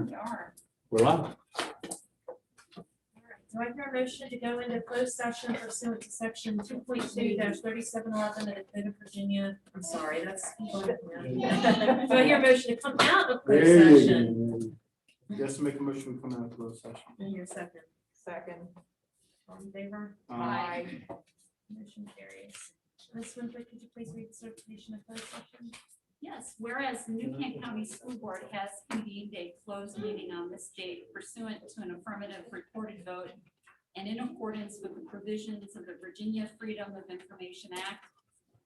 We are. We're live. Do I hear a motion to go into closed session pursuant to section 2.2-3711 of the Code of Virginia? I'm sorry, that's. Do I hear a motion to come out of closed session? Just to make a motion to come out of closed session. In your second. Second. All in favor? Aye. Motion carries. Ms. Winfrey, could you please read the certification of closed session? Yes, whereas the New Kent County School Board has convened a closed meeting on this date pursuant to an affirmative recorded vote and in accordance with the provisions of the Virginia Freedom of Information Act.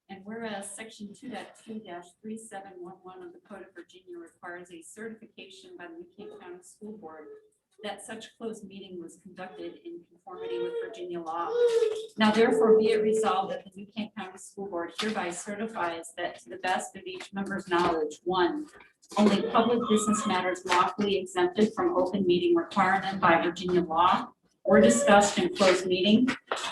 And whereas section 2.2-3711 of the Code of Virginia requires a certification by the New Kent County School Board that such closed meeting was conducted in conformity with Virginia law. Now therefore be it resolved that the New Kent County School Board hereby certifies that to the best of each member's knowledge, one, only public business matters lawfully exempted from open meeting requirement by Virginia law were discussed in closed meeting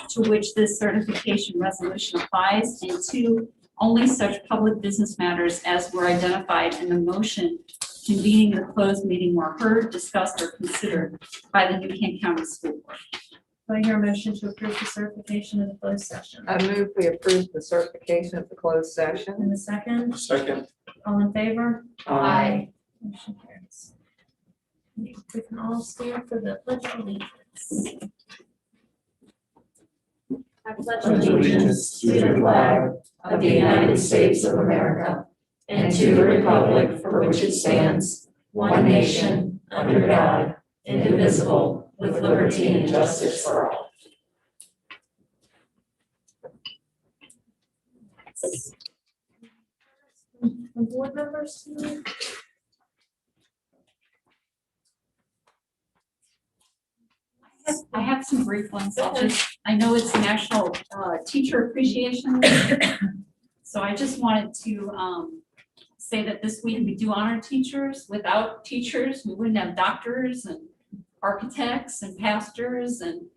to which this certification resolution applies, and two, only such public business matters as were identified in the motion convening the closed meeting were heard, discussed, or considered by the New Kent County School Board. Do I hear a motion to approve the certification of the closed session? I move we approve the certification of the closed session. In the second, Second. all in favor? Aye. Motion carries. We can all stand for the pledge of allegiance. I pledge allegiance to the flag of the United States of America and to the republic for which it stands, one nation, under God, indivisible, with liberty and justice for all. Board members tonight? I have some brief ones. I know it's National Teacher Appreciation Week. So I just wanted to say that this week we do honor teachers. Without teachers, we wouldn't have doctors and architects and pastors and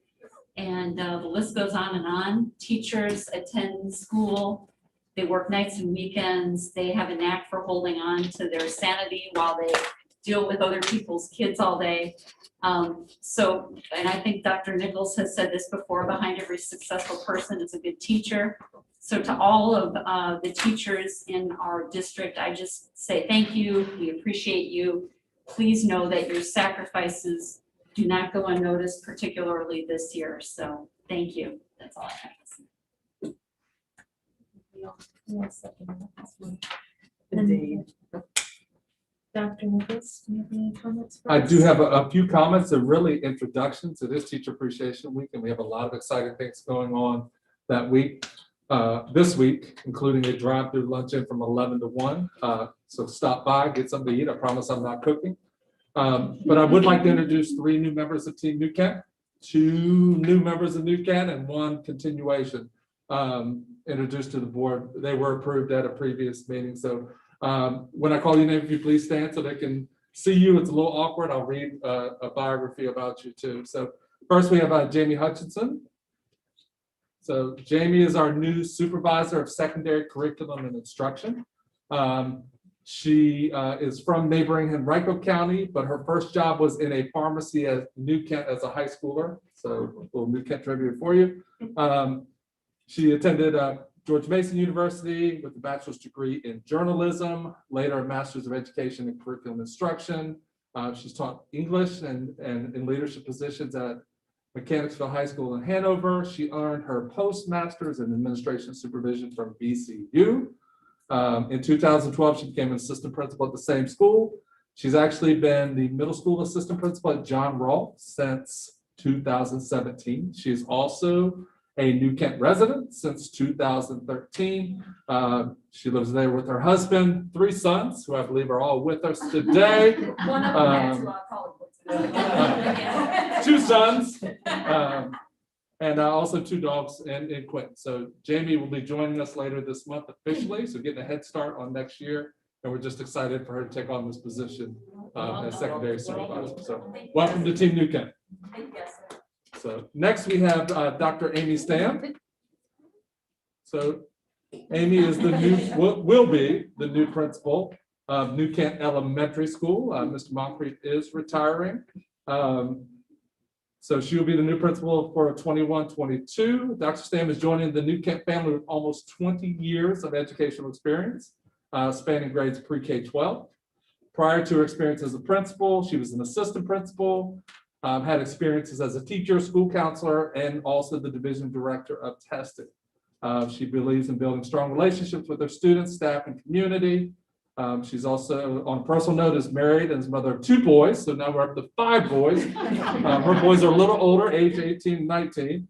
the list goes on and on. Teachers attend school, they work nights and weekends, they have a knack for holding on to their sanity while they deal with other people's kids all day. And I think Dr. Nichols has said this before, behind every successful person is a good teacher. So to all of the teachers in our district, I just say thank you, we appreciate you. Please know that your sacrifices do not go unnoticed, particularly this year. So thank you, that's all I have to say. Indeed. Dr. Nichols, do you have any comments? For I us? do have a few comments, a really introduction to this Teacher Appreciation Week, and we have a lot of exciting things going on that week. This week, including a drive-through luncheon from 11 to 1. So stop by, get something to eat. I promise I'm not cooking. But I would like to introduce 3 new members of Team New Kent, 2 new members of New Kent, and 1 continuation introduced to the board. They were approved at a previous meeting. So when I call your name, if you please stand so they can see you. It's a little awkward. I'll read a biography about you too. So first we have Jamie Hutchinson. So Jamie is our new supervisor of secondary curriculum and instruction. She is from neighboring Henrico County, but her first job was in a pharmacy at New Kent as a high schooler. So a little New Kent trivia for you. She attended George Mason University with a bachelor's degree in journalism, later a master's of education in curriculum instruction. She's taught English and in leadership positions at Mechanicsville High School in Hanover. She earned her postmaster's in administration supervision from VCU. In 2012, she became an assistant principal at the same school. She's actually been the middle school assistant principal at John Rolfe since 2017. She's also a New Kent resident since 2013. She lives there with her husband, 3 sons, who I believe are all with us today. One of them had 2 sons, and also 2 dogs in Quinton. So Jamie will be joining us later this month officially, so getting a head start on next year. And we're just excited for her to take on this position as secondary supervisor. So welcome to Team New Kent. So next we have Dr. Amy Stam. So Amy is the new, will be the new principal of New Kent Elementary School. Mr. Moncrief is retiring. So she will be the new principal for 21-22. Dr. Stam is joining the New Kent family with almost 20 years of educational experience, spanning grades pre-K-12. Prior to her experience as a principal, she was an assistant principal, had experiences as a teacher, school counselor, and also the division director of testing. She believes in building strong relationships with her students, staff, and community. She's also, on a personal note, is married and is mother of 2 boys. So now we're up to 5 boys. Her boys are a little older, age 18 and 19.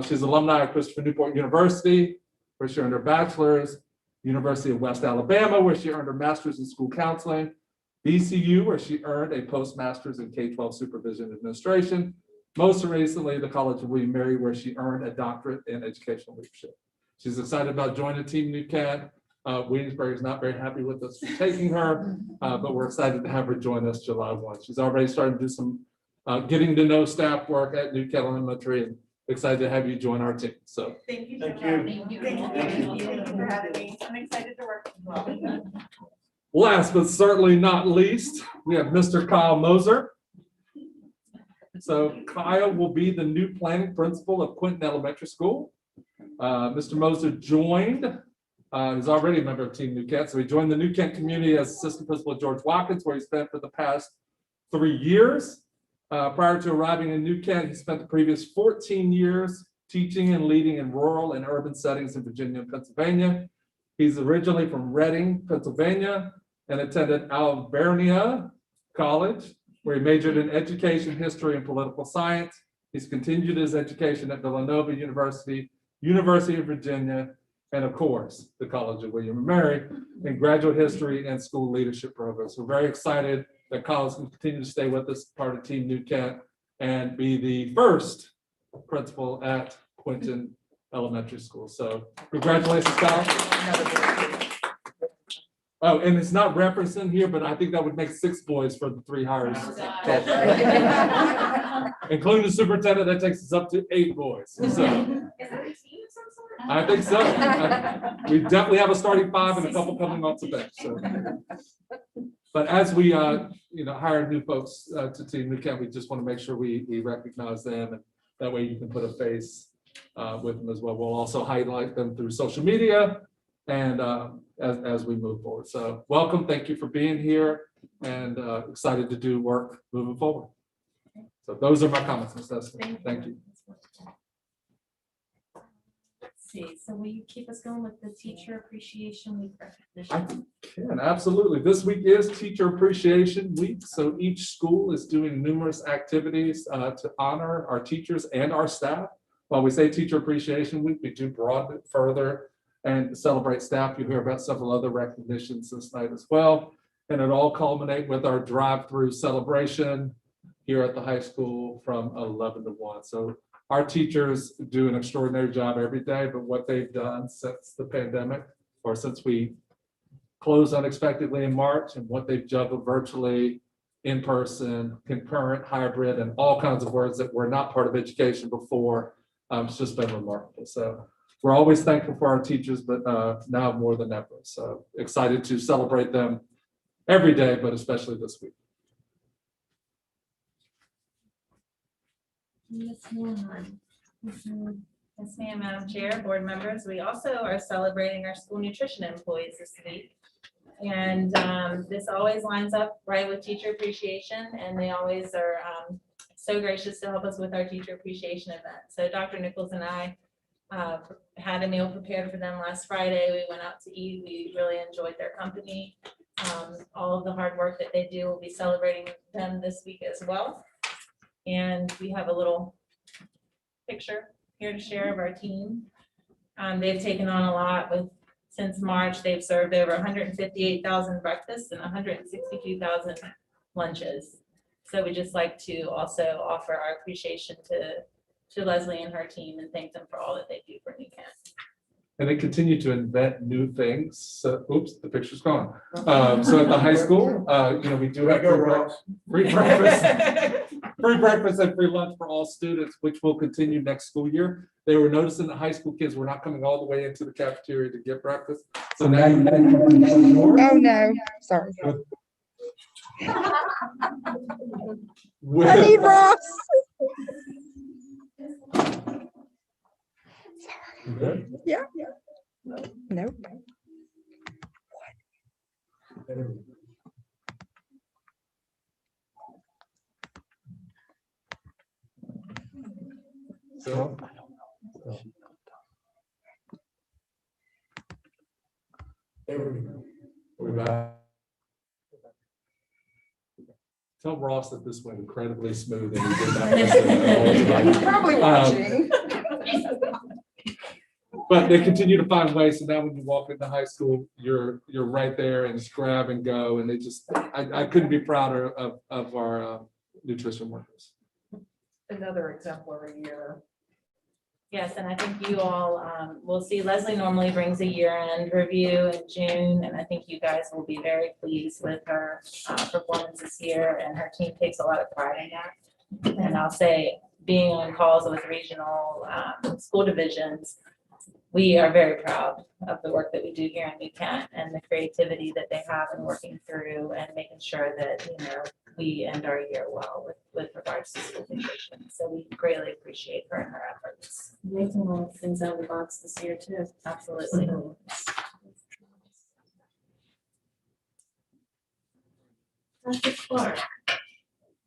She's alumni of Christopher Newport University, where she earned her bachelor's, University of West Alabama, where she earned her master's in school counseling, BCU, where she earned a postmaster's in K-12 supervision administration. Most recently, the College of William Mary, where she earned a doctorate in educational leadership. She's excited about joining Team New Kent. Williamsburg is not very happy with us for taking her, but we're excited to have her join us July 1. She's already started to do some getting to know staff work at New Kent Elementary, and excited to have you join our team. So Thank you. Thank so you. much. Thank you. Thank you for having me. I'm excited to work as well. last but certainly not least, we have Mr. Kyle Moser. So Kyle will be the new planning principal of Quinton Elementary School. Mr. Moser joined, he's already a member of Team New Kent, so he joined the New Kent community as assistant principal at George Watkins, where he spent for the past 3 years. Prior to arriving in New Kent, he spent the previous 14 years teaching and leading in rural and urban settings in Virginia and Pennsylvania. He's originally from Reading, Pennsylvania, and attended Alvernia College, where he majored in education, history, and political science. He's continued his education at Villanova University, University of Virginia, and of course, the College of William and Mary in graduate history and school leadership programs. We're very excited that Kyle is going to continue to stay with us, part of Team New Kent, and be the first principal at Quinton Elementary School. So congratulations, Kyle. Oh, and it's not referenced in here, but I think that would make 6 boys for the 3 hires. Including the superintendent, that takes us up to 8 boys. So Is that a team of some sort? I think so. We definitely have a starting 5 and a couple coming off the bench. So, but as we hire new folks to Team New Kent, we just want to make sure we recognize them, and that way you can put a face with them as well. We'll also highlight them through social media and as we move forward. So welcome, thank you for being here, and excited to do work moving forward. So those are my comments, Ms. Estes. Thank you. Let's see, so will you keep us going with the Teacher Appreciation Week I recognition? can, absolutely. This week is Teacher Appreciation Week. So each school is doing numerous activities to honor our teachers and our staff. While we say Teacher Appreciation Week, we do broaden it further and celebrate staff. You hear about several other recognitions this night as well. And it all culminate with our drive-through celebration here at the high school from 11 to 1. So our teachers do an extraordinary job every day, but what they've done since the pandemic, or since we closed unexpectedly in March, and what they've juggled virtually, in person, concurrent, hybrid, and all kinds of words that were not part of education before, it's just been remarkable. So we're always thankful for our teachers, but now more than ever. So excited to celebrate them every day, but especially this week. Ms. Moore. Yes, ma'am, Madam Chair, board members. We also are celebrating our school nutrition employees this week. And this always lines up right with teacher appreciation, and they always are so gracious to help us with our teacher appreciation event. So Dr. Nichols and I had a meal prepared for them last Friday. We went out to eat. We really enjoyed their company. All of the hard work that they do, we'll be celebrating them this week as well. And we have a little picture here to share of our team. They've taken on a lot since March. They've served over 158,000 breakfasts and 162,000 lunches. So we just like to also offer our appreciation to Leslie and her team and thank them for all that they do for New Kent. And they continue to invent new things. So, oops, the picture's gone. So at the high school, we do have free breakfast. free breakfast and free lunch for all students, which will continue next school year. They were noticing that high school kids were not coming all the way into the cafeteria to get breakfast. So now you can come more. Oh, no, sorry. With- I need Ross. Okay. Yeah. Nope. So. There we go. We're back. Tell Ross that this went incredibly smooth and he did that. He's probably watching. But they continue to find ways, so now when you walk into high school, you're right there and it's grab and go, and they just, I couldn't be prouder of our nutrition workers. Another exemplary year. Yes, and I think you all will see Leslie normally brings a year-end review in June, and I think you guys will be very pleased with her performance this year, and her team takes a lot of pride in that. And I'll say, being on calls with regional school divisions, we are very proud of the work that we do here in New Kent and the creativity that they have in working through and making sure that, we end our year well with regards to school nutrition. So we greatly appreciate her and her efforts. Making a lot of things out of the box this year too. Absolutely. Dr. Clark.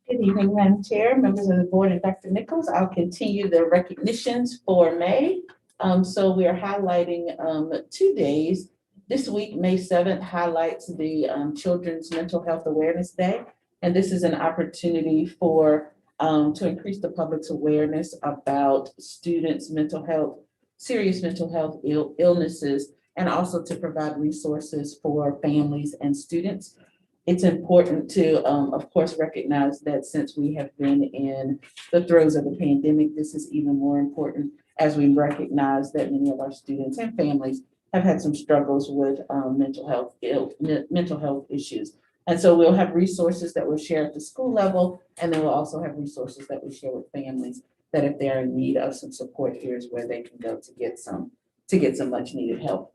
Good evening, Madam Chair, members of the board, and Dr. Nichols. I'll continue the recognitions for May. So we are highlighting 2 days. This week, May 7th, highlights the Children's Mental Health Awareness Day. And this is an opportunity for to increase the public's awareness about students' mental health, serious mental health illnesses, and also to provide resources for families and students. It's important to, of course, recognize that since we have been in the throes of the pandemic, this is even more important as we recognize that many of our students and families have had some struggles with mental health issues. And so we'll have resources that we'll share at the school level, and then we'll also have resources that we share with families that if they're in need of some support, here's where they can go to get some much needed help.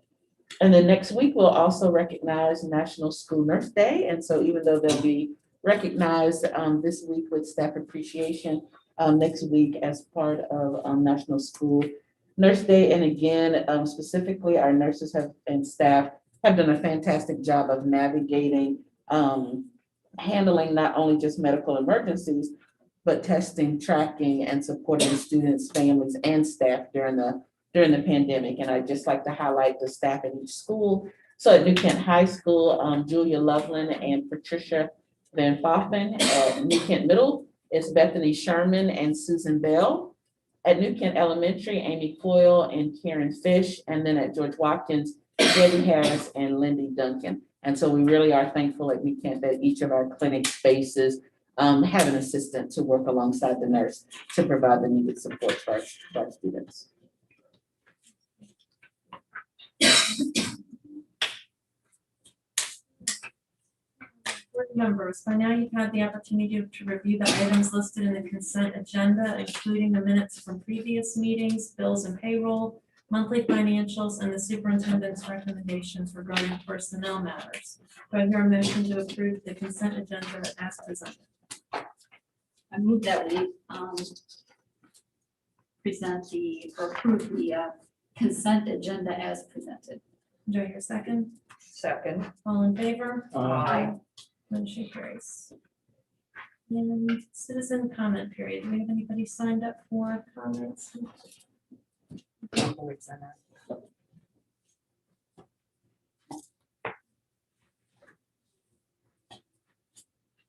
And then next week, we'll also recognize National School Nurse Day. And so even though they'll be recognized this week with staff appreciation, next week as part of National School Nurse Day. And again, specifically, our nurses and staff have done a fantastic job of navigating handling not only just medical emergencies, but testing, tracking, and supporting students, families, and staff during the pandemic. And I'd just like to highlight the staff at each school. So at New Kent High School, Julia Loveland and Patricia Van Foffen. At New Kent Middle, it's Bethany Sherman and Susan Bell. At New Kent Elementary, Amy Coyle and Karen Fish. And then at George Watkins, Debbie Harris and Lindy Duncan. And so we really are thankful at New Kent that each of our clinic spaces have an assistant to work alongside the nurse to provide the needed support for our students. Board members, by now you've had the opportunity to review the items listed in the consent agenda, including the minutes from previous meetings, bills and payroll, monthly financials, and the superintendent's recommendations regarding personnel matters. Do I hear a motion to approve the consent agenda as presented? I move that we approve the consent agenda as presented. Do I hear a second? Second. All in favor? Aye. Motion carries. And citizen comment period. Do we have anybody signed up for comments?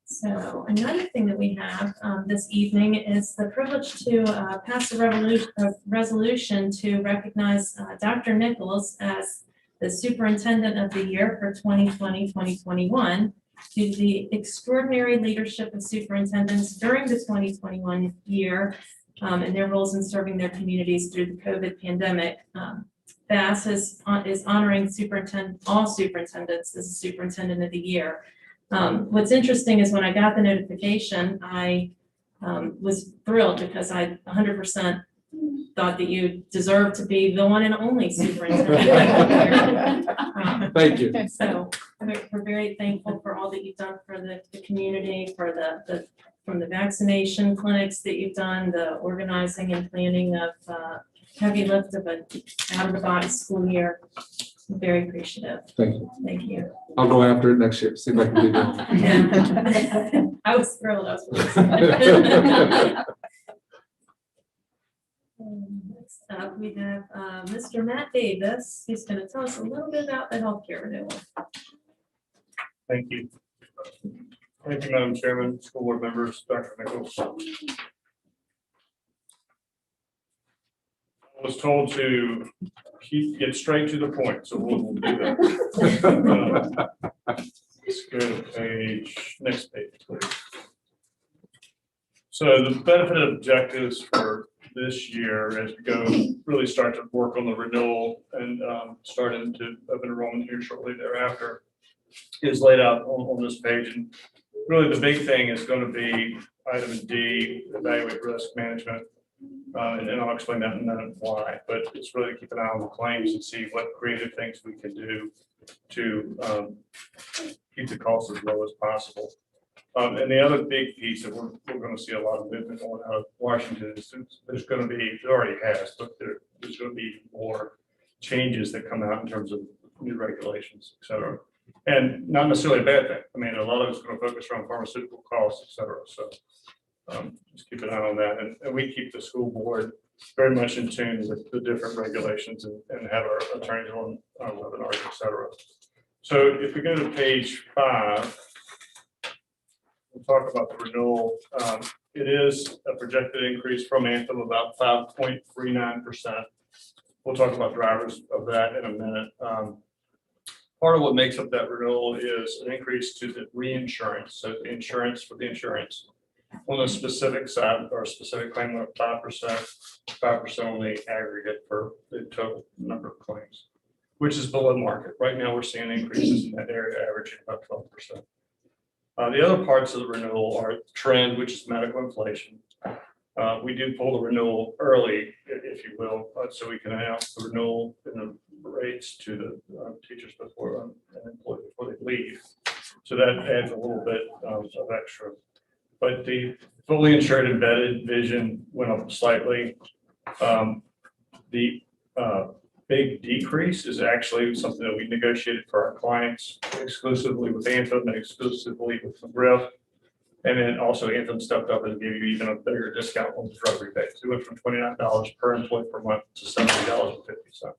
So another thing that we have this evening is the privilege to pass a resolution to recognize Dr. Nichols as the Superintendent of the Year for 2020-2021 due to the extraordinary leadership of superintendents during the 2021 year and their roles in serving their communities through the COVID pandemic. BAS is honoring all superintendents as the Superintendent of the Year. What's interesting is when I got the notification, I was thrilled because I 100% thought that you deserved to be the one and only superintendent. Thank you. So we're very thankful for all that you've done for the community, for from the vaccination clinics that you've done, the organizing and planning of heavy lift of an out-of-the-box school year. I'm very appreciative. Thank you. Thank you. I'll go after it next year, see if I can do that. Yeah. I was thrilled. Next up, we have Mr. Matt Davis. He's going to tell us a little bit about the healthcare renewal. Thank you. Thank you, Madam Chairman, school board members, Dr. Nichols. I was told to get straight to the point, so we'll do that. Let's go to next page, please. So the benefit objectives for this year, as we go really start to work on the renewal and start into open enrollment here shortly thereafter, is laid out on this page. And really the big thing is going to be item D, evaluate risk management. And I'll explain that in a minute why, but it's really keep an eye on the claims and see what creative things we can do to keep the costs as low as possible. And the other big piece that we're going to see a lot of movement on out of Washington is there's going to be, it already has, but there's going to be more changes that come out in terms of new regulations, et cetera. And not necessarily a bad thing. I mean, a lot of it's going to focus around pharmaceutical costs, et cetera. So just keep an eye on that. And we keep the school board very much in tune with the different regulations and have our attorneys on webinars, et cetera. So if we go to page 5, we'll talk about the renewal. It is a projected increase from Anthem about 5.39%. We'll talk about drivers of that in a minute. Part of what makes up that renewal is an increase to the reinsurance. So the insurance for the insurance on the specific side or specific claim of 5%, 5% on the aggregate for the total number of claims, which is below market. Right now, we're seeing increases in that area averaging about 12%. The other parts of the renewal are trend, which is medical inflation. We do pull the renewal early, if you will, so we can announce the renewal and the rates to the teachers before and employees before they leave. So that adds a little bit of extra. But the fully insured embedded vision went up slightly. The big decrease is actually something that we negotiated for our clients exclusively with Anthem and exclusively with McGriff. And then also Anthem stepped up and gave you even a bigger discount on the drug rebates. It went from $29 per employee per month to $70.50.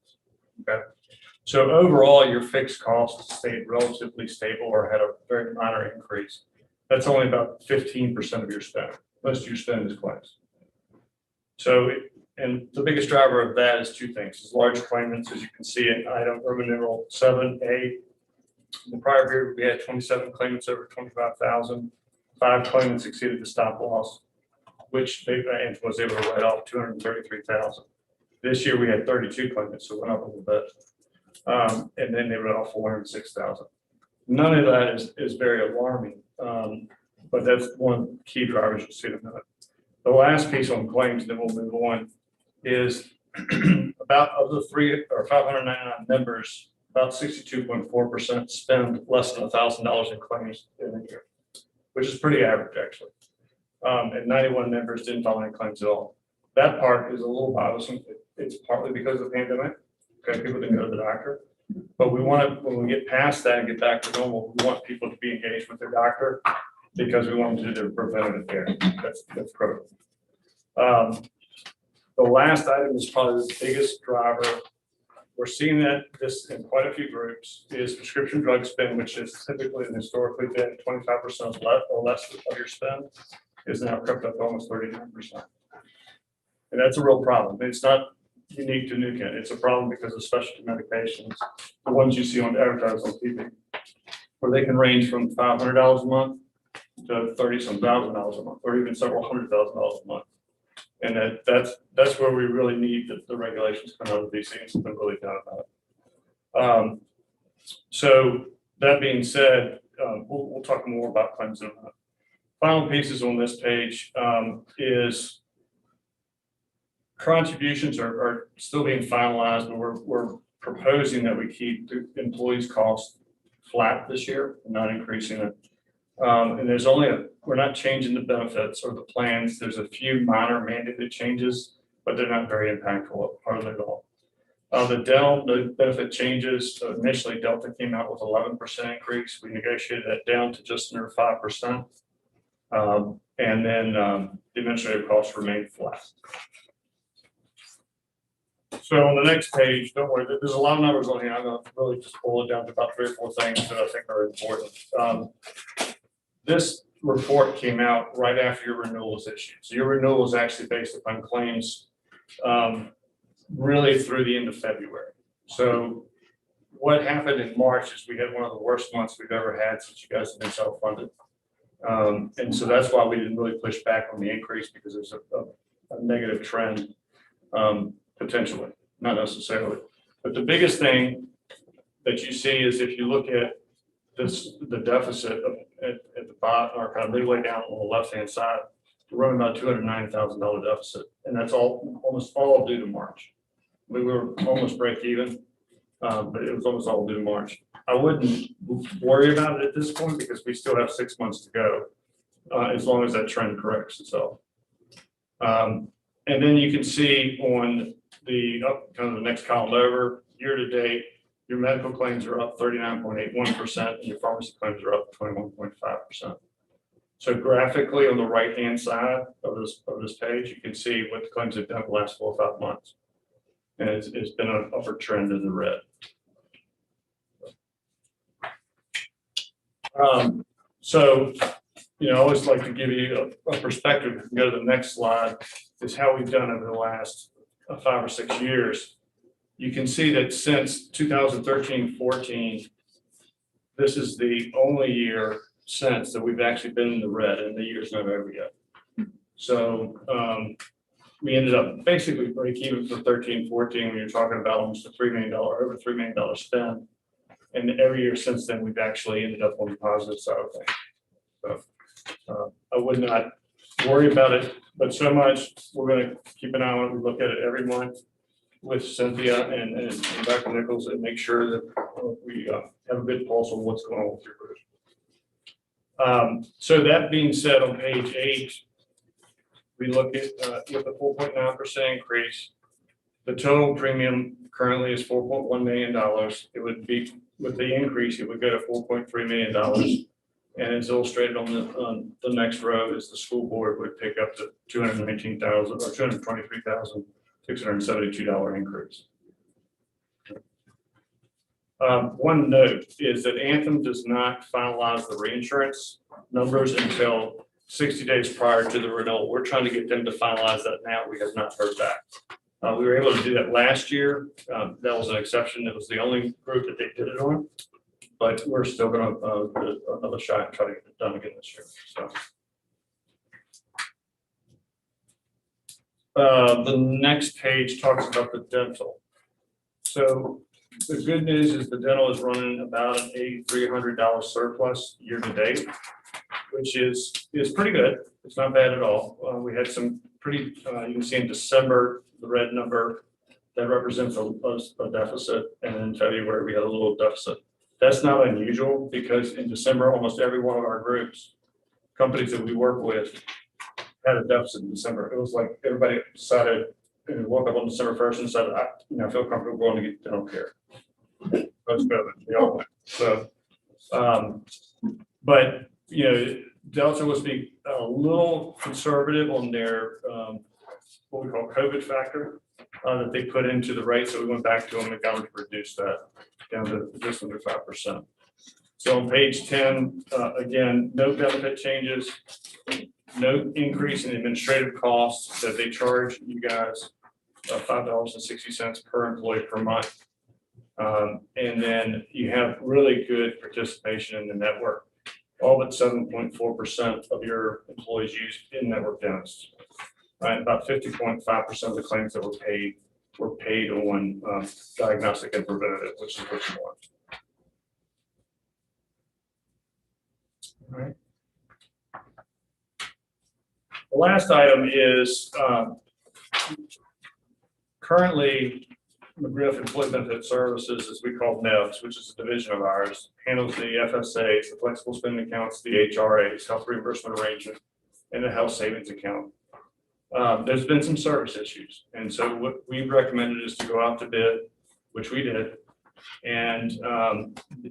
Okay. So overall, your fixed costs stayed relatively stable or had a very minor increase. That's only about 15% of your spend. Most of your spend is claims. So, and the biggest driver of that is 2 things. Is large claimants, as you can see in item Renewal 7A. In the prior period, we had 27 claimants over 25,000. 5 claimants exceeded the stop loss, which they was able to write off 233,000. This year we had 32 claimants, so it went up a little bit. And then they wrote off 406,000. None of that is very alarming, but that's one key driver you'll see in a minute. The last piece on claims, then we'll move on, is about of the 599 members, about 62.4% spend less than $1,000 in claims in a year, which is pretty average actually. And 91 members didn't file any claims at all. That part is a little bothersome. It's partly because of the pandemic. Okay, people didn't go to the doctor. But we want to, when we get past that and get back to normal, we want people to be engaged with their doctor because we want them to do their preventative care. That's critical. The last item is probably the biggest driver. We're seeing that this in quite a few groups is prescription drug spend, which has typically and historically been 25% or less of your spend, is now crept up to almost 39%. And that's a real problem. It's not unique to New Kent. It's a problem because of specialty medications, the ones you see on advertised on TV, where they can range from $500 a month to $30-some thousand a month, or even several $100,000 a month. And that's where we really need the regulations come out of DC and something really done about it. So that being said, we'll talk more about claims in a minute. final pieces on this page is contributions are still being finalized, but we're proposing that we keep the employees' costs flat this year, not increasing it. And there's we're not changing the benefits or the plans. There's a few minor mandated changes, but they're not very impactful, hardly at all. The dental, the benefit changes, initially Delta came out with 11% increase. We negotiated that down to just under 5%. And then the administrative costs remain flat. So on the next page, don't worry, there's a lot of numbers on here. I'm gonna really just boil it down to about 3 or 4 things that I think are important. This report came out right after your renewal was issued. So your renewal is actually based upon claims really through the end of February. So what happened in March is we had one of the worst months we've ever had since you guys have been self-funded. And so that's why we didn't really push back on the increase, because there's a negative trend potentially, not necessarily. But the biggest thing that you see is if you look at this, the deficit at the bottom, or kind of midway down on the left-hand side, we're running about $290,000 deficit, and that's almost all due to March. We were almost break even, but it was almost all due to March. I wouldn't worry about it at this point because we still have 6 months to go, as long as that trend corrects itself. And then you can see on the kind of the next column over, year to date, your medical claims are up 39.81%, and your pharmacy claims are up 21.5%. So graphically on the right-hand side of this page, you can see what the claims have done the last 4 or 5 months. And it's been an upward trend in the red. So, you know, I always like to give you a perspective. If we go to the next slide, is how we've done over the last 5 or 6 years. You can see that since 2013-14, this is the only year since that we've actually been in the red, and the year's not over yet. So we ended up basically break even for 13-14 when you're talking about almost a $3 million, over $3 million spend. And every year since then, we've actually ended up on the positive side of things. So I would not worry about it, but so much, we're going to keep an eye on it. We look at it every month with Cynthia and Dr. Nichols and make sure that we have a good pulse on what's going on with your group. So that being said, on page 8, we look at with a 4.9% increase. The total premium currently is $4.1 million. It would be, with the increase, it would go to $4.3 million. And it's illustrated on the next row is the school board would pick up the $219,000 or $223,672 increase. One note is that Anthem does not finalize the reinsurance numbers until 60 days prior to the renewal. We're trying to get them to finalize that now. We have not heard back. We were able to do that last year. That was an exception. It was the only group that they did it on. But we're still going to give another shot and try to get it done again this year. So the next page talks about the dental. So the good news is the dental is running about an $8,300 surplus year to date, which is pretty good. It's not bad at all. We had some pretty, you can see in December, the red number that represents a deficit, and in February we had a little deficit. That's not unusual because in December, almost every one of our groups, companies that we work with, had a deficit in December. It was like everybody decided, and woke up on December 1st and decided, I feel comfortable going to get dental care. That's better. They all went. So, but you know, Delta was being a little conservative on their what we call COVID factor that they put into the rate. So we went back to them and got them to reduce that down to just under 5%. So on page 10, again, no benefit changes, no increase in administrative costs that they charge you guys, $5.60 per employee per month. And then you have really good participation in the network. All but 7.4% of your employees use in-network dentists. Right, about 50.5% of the claims that were paid on diagnostic and preventative, which is what you want. All right. The last item is, currently McGriff Employee Benefit Services, as we call NEVS, which is a division of ours, handles the FSAs, the flexible spending accounts, the HRAs, health reimbursement arrangement, and the health savings account. There's been some service issues, and so what we recommended is to go out to bid, which we did. And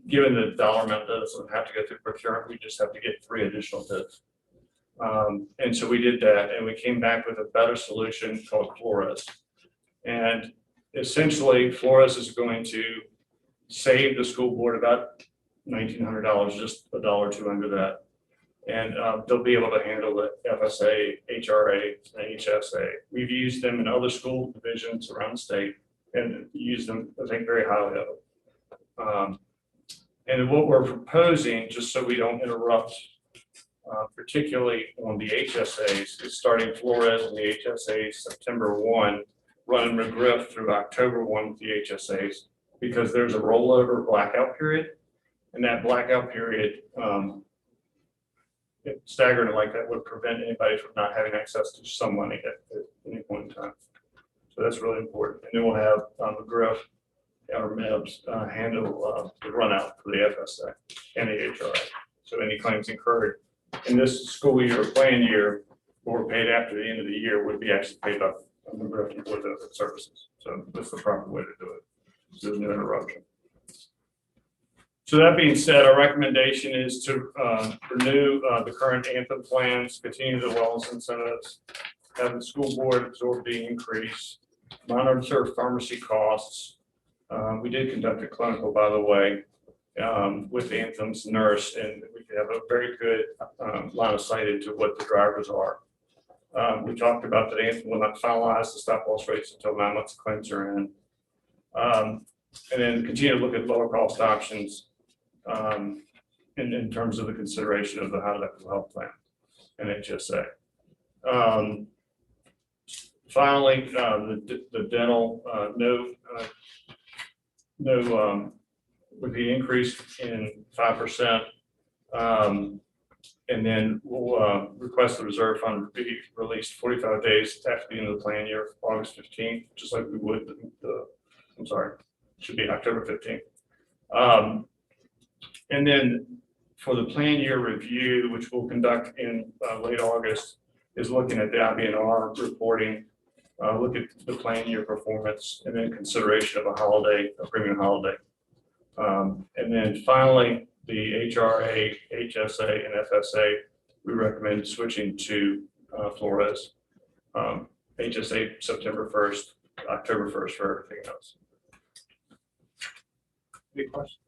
given the dollar amount that doesn't have to go through procurement, we just have to get 3 additional bids. And so we did that, and we came back with a better solution called Flores. And essentially, Flores is going to save the school board about $1,900, just $1 or $2 under that. And they'll be able to handle the FSA, HRA, and HSA. We've used them in other school divisions around the state and used them, I think, very highly of them. And what we're proposing, just so we don't interrupt, particularly on the HSAs, is starting Flores and the HSAs September 1, running McGriff through October 1 with the HSAs, because there's a rollover blackout period. And that blackout period, staggering like that would prevent anybody from not having access to some money at any point in time. So that's really important. And then we'll have McGriff, our MEBs, handle the run out for the FSA and the HRA. So any claims incurred in this school year or plan year or paid after the end of the year would be actually paid up McGriff Employee Benefit Services. So that's the proper way to do it. So there's no interruption. So that being said, our recommendation is to renew the current Anthem plans, continue the wellness incentives, have the school board absorb the increase, monitor pharmacy costs. We did conduct a clinical, by the way, with Anthem's nurse, and we have a very good line of sight into what the drivers are. We talked about that Anthem will not finalize the stop loss rates until 9 months of claims are in. And then continue to look at lower cost options in terms of the consideration of the high level health plan and HSA. Finally, the dental, with the increase in 5%, and then we'll request the reserve fund to be released 45 days after the end of the plan year, August 15th, just like we would I'm sorry, should be October 15th. And then for the plan year review, which we'll conduct in late August, is looking at the IBNR reporting, look at the plan year performance, and then consideration of a holiday, a premium holiday. And then finally, the HRA, HSA, and FSA, we recommend switching to Flores. HSA September 1st, October 1st for everything else. Any questions?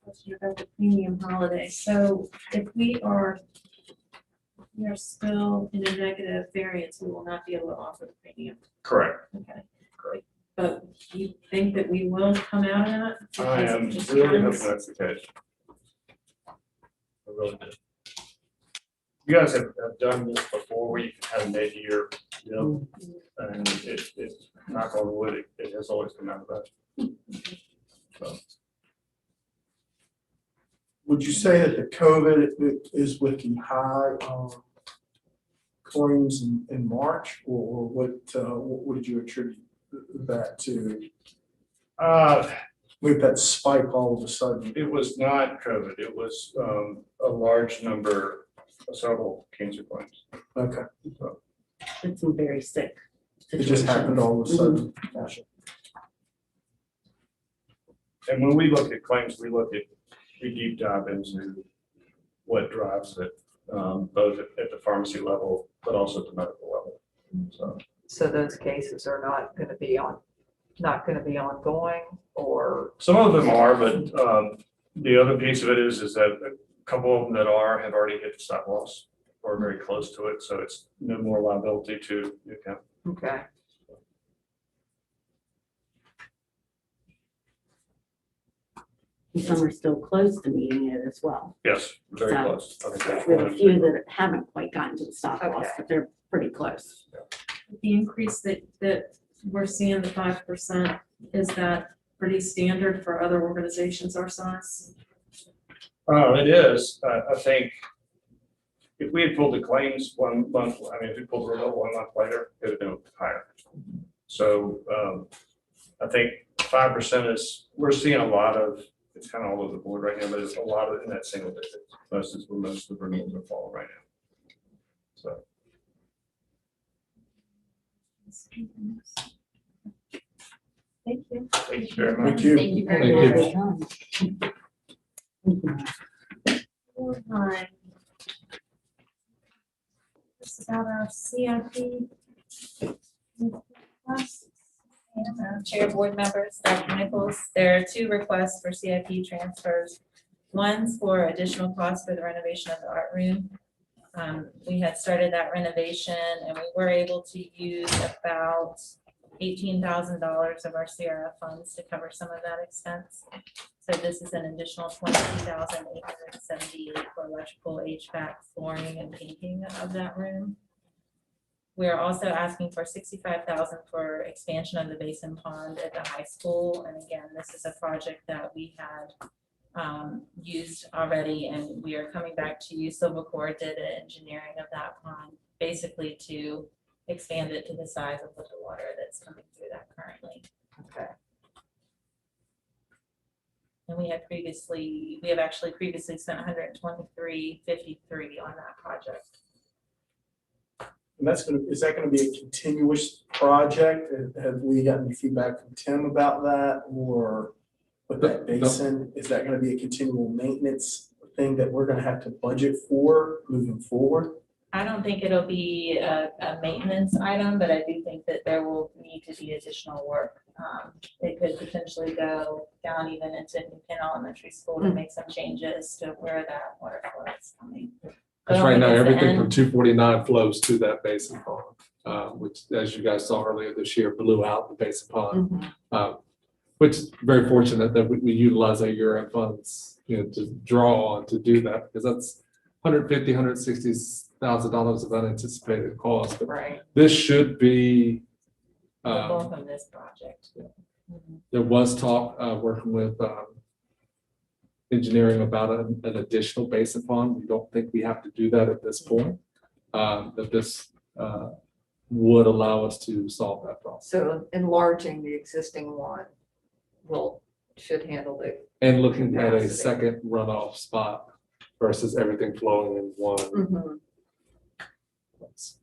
Question about the premium holiday. So if we are still in a negative variance, we will not be able to offer the premium. Correct. Okay. Correct. But you think that we will come out of that? I am really hoping that's the case. I really do. You guys have done this before where you can have a mid-year, and it's knock on wood, it has always come out of that. So. Would you say that the COVID is with the high claims in March, or what would you attribute that to? With that spike all of a sudden? It was not COVID. It was a large number, several cancer claims. Okay. So, It's some very sick. it just happened all of a sudden. Gotcha. and when we look at claims, we deep dive into what drives it, both at the pharmacy level, but also at the medical level. So those cases are not going to be ongoing, or? Some of them are, but the other piece of it is that a couple of them that have already hit the stop loss or very close to it, so it's no more liability to the account. Okay. Some are still close to meeting it as well. Yes, very So, close. I think that's We have one a of few the- that haven't quite gotten to the stop loss, Okay. but they're pretty close. The increase that we're seeing, the 5%, is that pretty standard for other organizations our size? It is. I think if we had pulled the claims 1 month, I mean, if we pulled the renewal 1 month later, it would have been higher. So I think 5% is, we're seeing a lot of, it's kind of all over the board right now, but it's a lot of in that single digit. Most is where most of the renewals are falling right now. So. Thank you. Thank you very much. Thank you. Thank you very Thank much. Hi. This is about our CIP. Chair, board members, Dr. Nichols, there are 2 requests for CIP transfers. One's for additional costs for the renovation of the art room. We had started that renovation and we were able to use about $18,000 of our CRF funds to cover some of that expense. So this is an additional $22,878 for electrical, HVAC, flooring, and painting of that room. We are also asking for $65,000 for expansion of the Basin pond at the high school. And again, this is a project that we had used already, and we are coming back to you. Silvercore did an engineering of that pond, basically to expand it to the size of the water that's coming through that currently. Okay. And we have actually previously spent $123.53 on that project. And is that gonna be a continuous project? Have we gotten any feedback from Tim about that, or with that basin? Is that gonna be a continual maintenance thing that we're gonna have to budget for moving forward? I don't think it'll be a maintenance item, but I do think that there will need to be additional work. It could potentially go down even into New Kent Elementary School to make some changes to where that water flow is coming. Because right now, everything from 249 flows to that Basin pond, which, as you guys saw earlier this year, blew out the Basin pond. Which is very fortunate that we utilize our year-end funds, to draw on to do that, because that's $160,000 of unanticipated cost. But Right. this should be, The bulk of this project. there was talk, working with engineering about an additional Basin pond. We don't think we have to do that at this point. That this would allow us to solve that problem. So enlarging the existing one should handle the. And looking at a Capacity. second runoff spot versus everything flowing in one. place.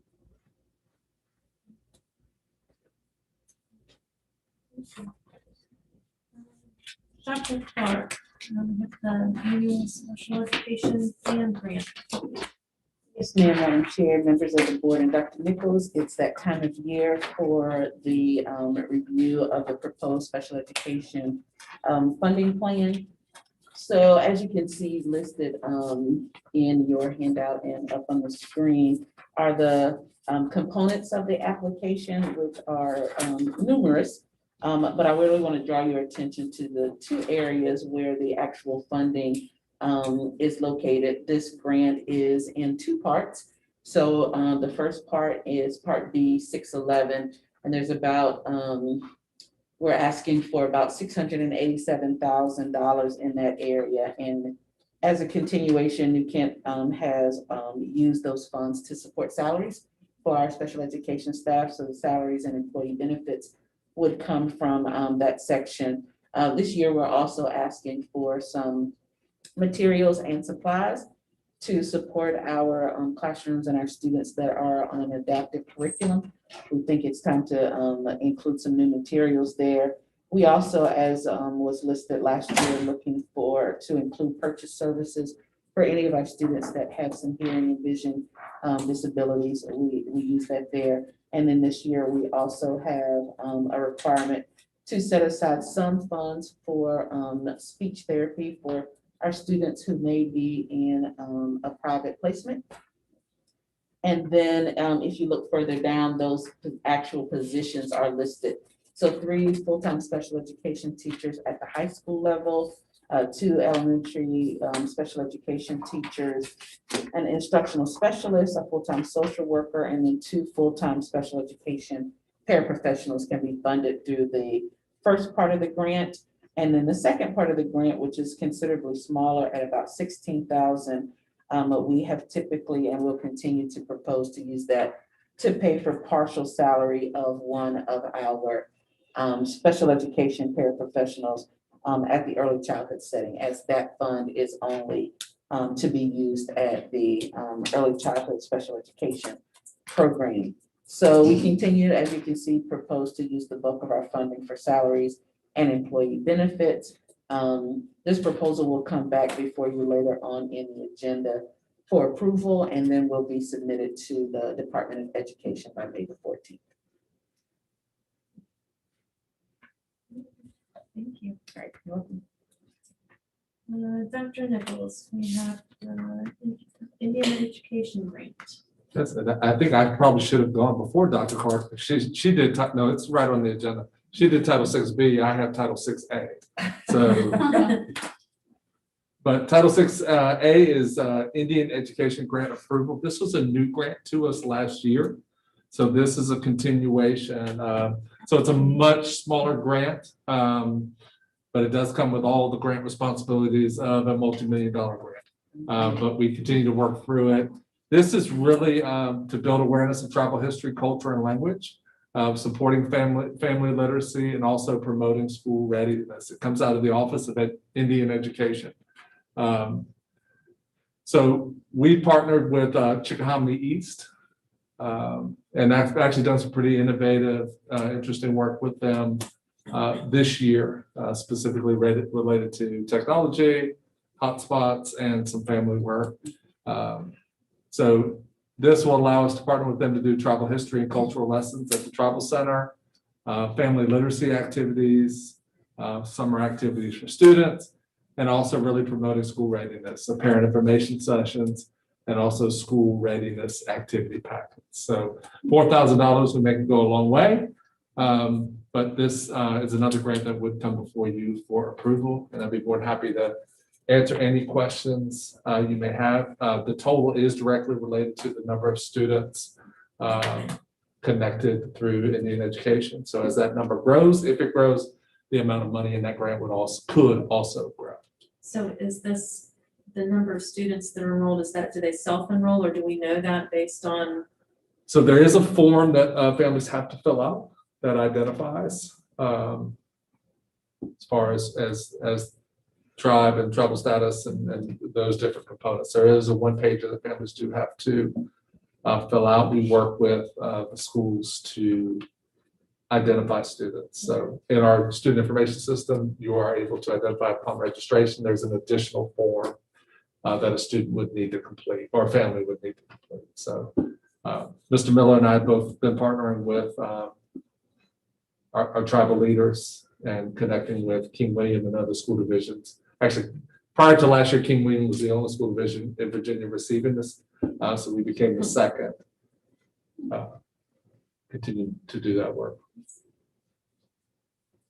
Dr. Clark, with the annual special education plan grant. Yes, ma'am, Madam Chair, members of the board, and Dr. Nichols, it's that time of year for the review of the proposed special education funding plan. So as you can see listed in your handout and up on the screen are the components of the application, which are numerous. But I really want to draw your attention to the 2 areas where the actual funding is located. This grant is in 2 parts. So the first part is Part B 611, and there's about, we're asking for about $687,000 in that area. And as a continuation, New Kent has used those funds to support salaries for our special education staff. So the salaries and employee benefits would come from that section. This year, we're also asking for some materials and supplies to support our classrooms and our students that are on an adaptive curriculum. We think it's time to include some new materials there. We also, as was listed last year, looking to include purchase services for any of our students that have some hearing and vision disabilities. We use that there. And then this year, we also have a requirement to set aside some funds for speech therapy for our students who may be in a private placement. And then if you look further down, those actual positions are listed. So 3 full-time special education teachers at the high school level, 2 elementary special education teachers, an instructional specialist, a full-time social worker, and then 2 full-time special education paraprofessionals can be funded through the first part of the grant. And then the second part of the grant, which is considerably smaller at about $16,000, We have typically and will continue to propose to use that to pay for partial salary of one of our special education paraprofessionals at the early childhood setting, as that fund is only to be used at the early childhood special education program. So we continue, as you can see, propose to use the bulk of our funding for salaries and employee benefits. This proposal will come back before you later on in the agenda for approval, and then will be submitted to the Department of Education by May the 14th. Thank you. All right, you're welcome. Dr. Nichols, we have Indian Education Grant. Yes, and I think I probably should have gone before Dr. Clark. She did, no, it's right on the agenda. She did Title 6B, I have Title 6A. So, but Title 6A is Indian Education Grant Approval. This was a new grant to us last year. So this is a continuation. So it's a much smaller grant, but it does come with all the grant responsibilities of a multi-million-dollar grant. But we continue to work through it. This is really to build awareness of tribal history, culture, and language, supporting family literacy, and also promoting school readiness. It comes out of the Office of Indian Education. So we partnered with Chickahominy East, and I've actually done some pretty innovative, interesting work with them this year, specifically related to technology, hotspots, and some family work. So this will allow us to partner with them to do tribal history and cultural lessons at the Tribal Center, family literacy activities, summer activities for students, and also really promoting school readiness, so parent information sessions, and also school readiness activity packets. So $4,000 would make it go a long way. But this is another grant that would come before you for approval, and I'd be more than happy to answer any questions you may have. The total is directly related to the number of students connected through Indian education. So as that number grows, if it grows, the amount of money in that grant could also grow. So is this the number of students that are enrolled? Do they self-enroll, or do we know that based on? So there is a form that families have to fill out that identifies as far as tribe and tribal status and those different components. There is a one-pager that families do have to fill out. We work with the schools to identify students. So in our student information system, you are able to identify upon registration. There's an additional form that a student would need to complete, or a family would need to complete. So Mr. Miller and I have both been partnering with our tribal leaders and connecting with King William and other school divisions. Actually, prior to last year, King William was the only school division in Virginia receiving this. So we became the second. Continue to do that work.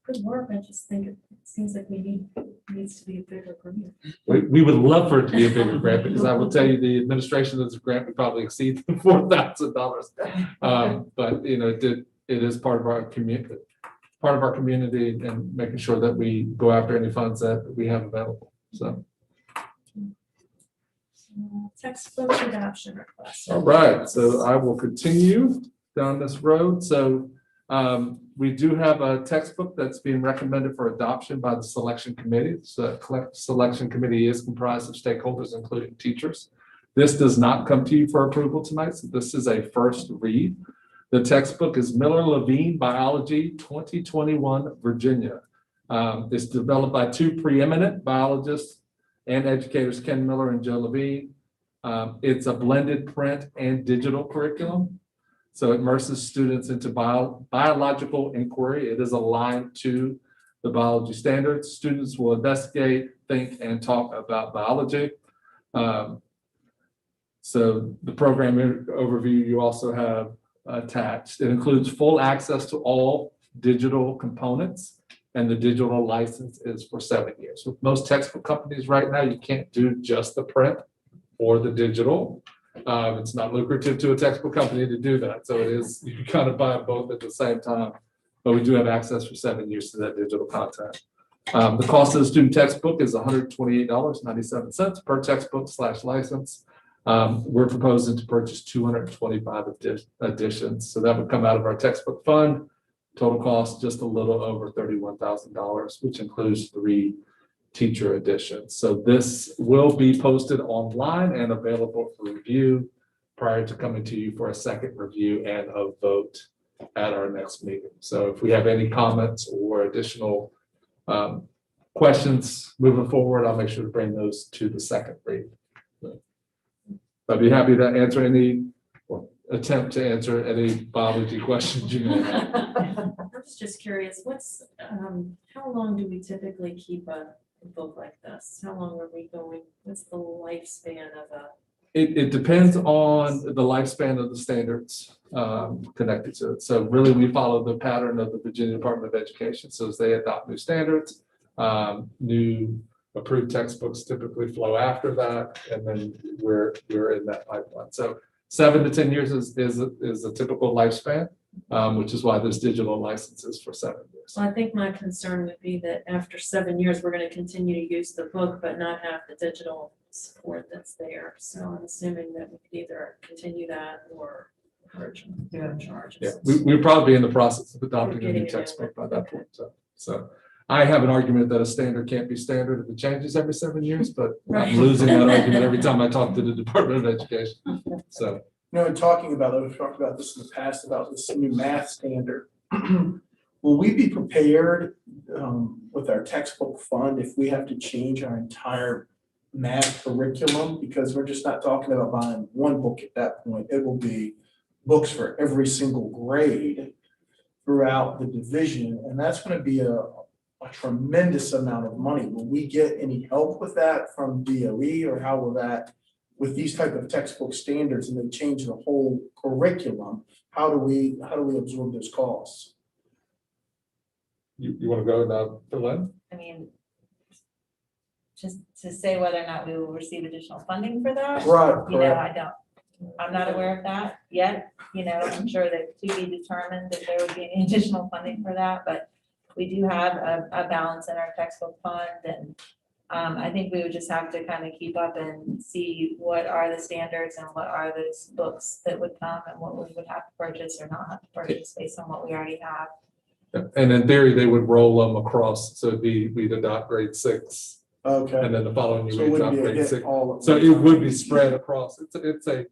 Good work. I just think it seems like needs to be a bigger grant. We would love for it to be a bigger grant, because I will tell you the administration of the grant would probably exceed $4,000. But you know, it is part of our community. And making sure that we go after any funds that we have available. So. Textbook adoption request. All right, so I will continue down this road. So we do have a textbook that's being recommended for adoption by the selection committee. So selection committee is comprised of stakeholders, including teachers. This does not come to you for approval tonight. So this is a first read. The textbook is Miller Levine Biology 2021 Virginia. It's developed by two preeminent biologists and educators, Ken Miller and Joe Levine. It's a blended print and digital curriculum. So it immerses students into biological inquiry. It is aligned to the biology standards. Students will investigate, think, and talk about biology. So the program overview you also have attached. It includes full access to all digital components, and the digital license is for 7 years. With most textbook companies right now, you can't do just the print or the digital. It's not lucrative to a textbook company to do that. So it is, you kind of buy both at the same time, but we do have access for 7 years to that digital content. The cost of the student textbook is $128.97 per textbook/license. We're proposing to purchase 225 editions. So that would come out of our textbook fund. Total cost just a little over $31,000, which includes 3 teacher editions. So this will be posted online and available for review prior to coming to you for a second review and a vote at our next meeting. So if we have any comments or additional questions moving forward, I'll make sure to bring those to the second read. I'd be happy to answer any, or attempt to answer any biology questions you may have. I was just curious, how long do we typically keep a book like this? How long are we going? What's the lifespan of a? It depends on the lifespan of the standards connected to it. So really, we follow the pattern of the Virginia Department of Education. So as they adopt new standards, new approved textbooks typically flow after that, and then we're in that pipeline. So 7 to 10 years is a typical lifespan, which is why there's digital licenses for 7 years. Well, I think my concern would be that after 7 years, we're going to continue to use the book, but not have the digital support that's there. So I'm assuming that we could either continue that or charge charges. Yeah, we'll probably be in the process of adopting a Getting new it in textbook by there. that point. So I have an argument that a standard can't be standard if it changes every 7 years, but I'm losing that argument every time I talk to the Department of Education. So. In talking about it, we've talked about this in the past, about this new math standard. Will we be prepared with our textbook fund if we have to change our entire math curriculum? Because we're just not talking about buying one book at that point. It will be books for every single grade throughout the division, and that's going to be a tremendous amount of money. Will we get any help with that from DOE, or how will that, with these type of textbook standards and they change the whole curriculum, how do we absorb those costs? You want to go now, Lynn? I mean, just to say whether or not we will receive additional funding for that, Right, you know, correct. I'm not aware of that yet. You know, I'm sure that to be determined if there would be any additional funding for that, but we do have a balance in our textbook fund, and I think we would just have to kind of keep up and see what are the standards and what are those books that would come and what we would have to purchase or not have to purchase based on what we already have. And in theory, they would roll them across, so we'd adopt grade 6, Okay. and then the following year So it we'd wouldn't adopt be a grade hit 6. all at So one it would time. be spread across. It's a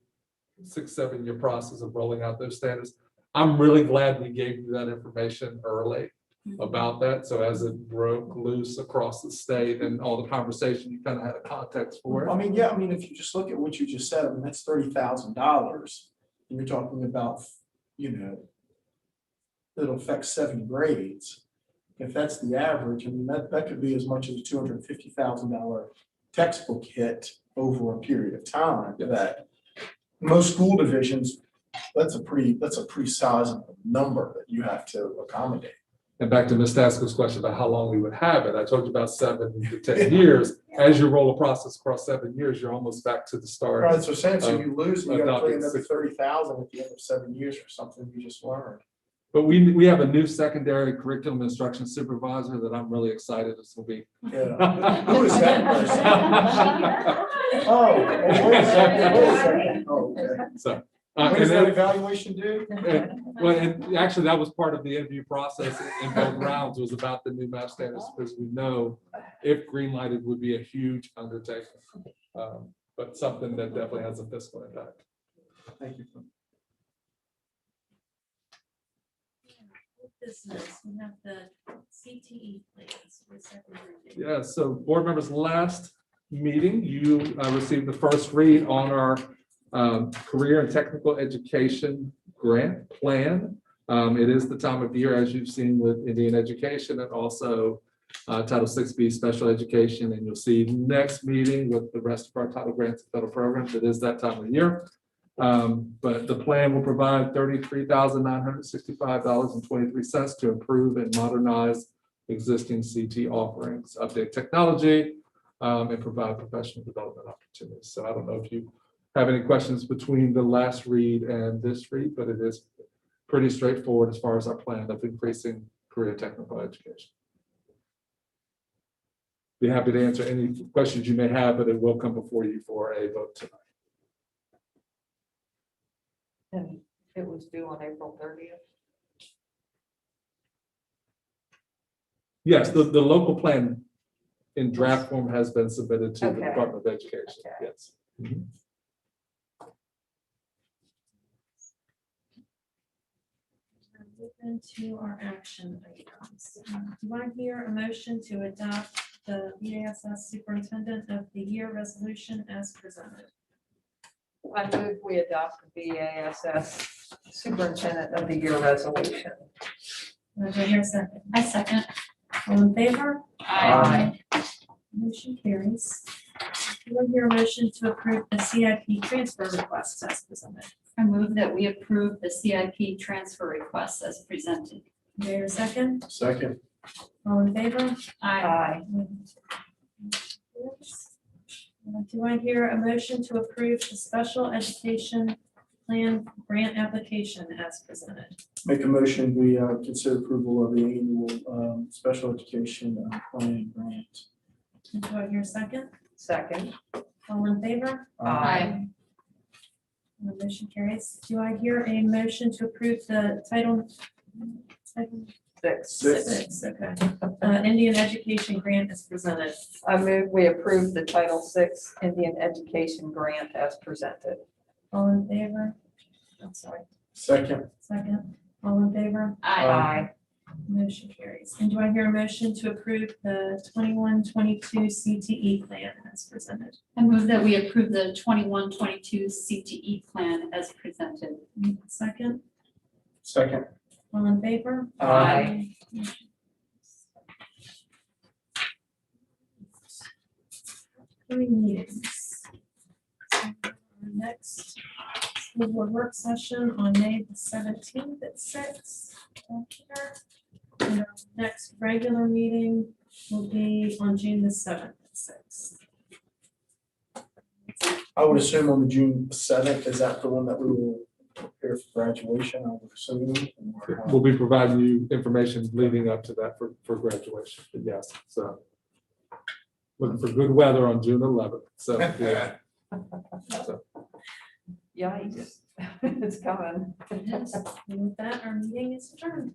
6-7 year process of rolling out those standards. I'm really glad we gave you that information early about that. So as it broke loose across the state and all the conversation, you kind of had a context for it. I mean, yeah, I mean, if you just look at what you just said, I mean, that's $30,000. And you're talking about, you know, it'll affect 7 grades. If that's the average, I mean, that could be as much as a $250,000 textbook hit over a period of time. Yes. That most school divisions, that's a pretty sizable number that you have to accommodate. And back to Ms. Tasko's question about how long we would have it, I told you about 7 to 10 years. As you roll a process across 7 years, you're almost back to the start. Right, so saying, so you lose, you gotta pay adopting another 6. 30,000 at the end of 7 years for something you just learned. But we have a new secondary curriculum instruction supervisor that I'm really excited this will be. Yeah. Who is that person? Oh, wait a second. Oh, okay. So. When and does that then- evaluation due? Well, and actually, that was part of the interview process in both rounds, was about the new math standards, because we know if greenlighted would be a huge undertaking. But something that definitely has a fiscal impact. Thank you. Business, we have the CTE plans for second reading. Yeah, so board members, last meeting, you received the first read on our career and technical education grant plan. It is the time of year, as you've seen with Indian education, and also Title 6B special education, and you'll see next meeting with the rest of our title grants and federal programs. It is that time of year. But the plan will provide $33,965.23 to improve and modernize existing CT offerings, update technology, and provide professional development opportunities. So I don't know if you have any questions between the last read and this read, but it is pretty straightforward as far as our plan of increasing career technical education. be happy to answer any questions you may have, but it will come before you for a vote tonight. And it was due on April 30th. Yes, the local plan in draft form has been submitted to the Okay. Department of Education, Okay. yes. Mhm. Move into our action items. Do I hear a motion to adopt the BASS Superintendent of the Year resolution as presented? I move we adopt the BASS Superintendent of the Year resolution. Do I hear a second? I second. All in favor? Aye. Motion carries. Do I hear a motion to approve the CIP transfer request as presented? I move that we approve the CIP transfer request as presented. Do I hear a second? Second. All in favor? Aye. Do I hear a motion to approve the special education plan grant application as presented? Make a motion, we consider approval of the annual special education plan grant. And do I hear a second? Second. All in favor? Aye. The motion carries. Do I hear a motion to approve the title Six. Six. Okay. Indian education grant is presented? I move we approve the Title VI Indian Education Grant as presented. All in favor? I'm sorry, Second. second. All in favor? Aye. Motion carries. And do I hear a motion to approve the 21-22 CTE plan as presented? I move that we approve the 21-22 CTE plan as presented. Second. Second. All in favor? Aye. Upcoming meetings. So our next school board work session on May the 17th at 6. And our next regular meeting will be on June the 7th at 6. I would assume on the June 7th, is that the one that we will prepare for graduation, I would assume? or, We'll be providing you information leading up to that for graduation, but yes, so. Looking for good weather on June 11th, so, yeah. So, Yikes. It's coming. And with that, our meeting is adjourned.